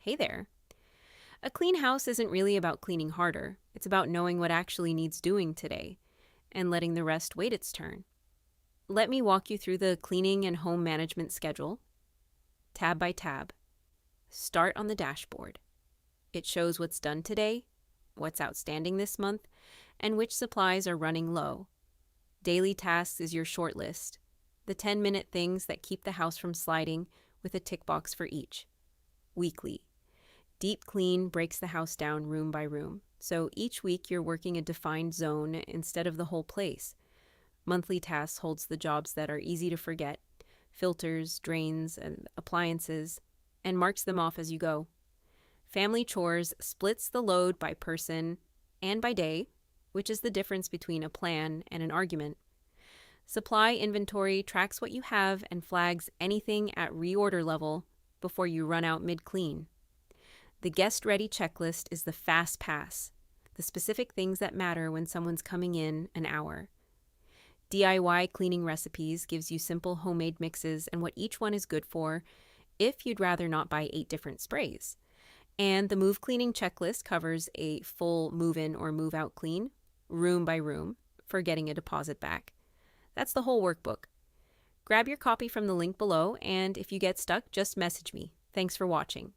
Hey there. A clean house isn't really about cleaning harder. It's about knowing what actually needs doing today and letting the rest wait its turn. Let me walk you through the cleaning and home management schedule, tab by tab. Start on the dashboard. It shows what's done today, what's outstanding this month, and which supplies are running low. Daily tasks is your short list, the 10-minute things that keep the house from sliding with a tick box for each. Weekly. Deep clean breaks the house down room by room, so each week you're working a defined zone instead of the whole place. Monthly tasks holds the jobs that are easy to forget, filters, drains, and appliances, and marks them off as you go. Family chores splits the load by person and by day, which is the difference between a plan and an argument. Supply inventory tracks what you have and flags anything at reorder level before you run out mid-clean. The Guest Ready checklist is the fast pass, the specific things that matter when someone's coming in an hour. DIY cleaning recipes gives you simple homemade mixes and what each one is good for if you'd rather not buy 8 different sprays. And the Move Cleaning checklist covers a full move-in or move-out clean, room by room, for getting a deposit back. That's the whole workbook. Grab your copy from the link below, and if you get stuck, just message me. Thanks for watching.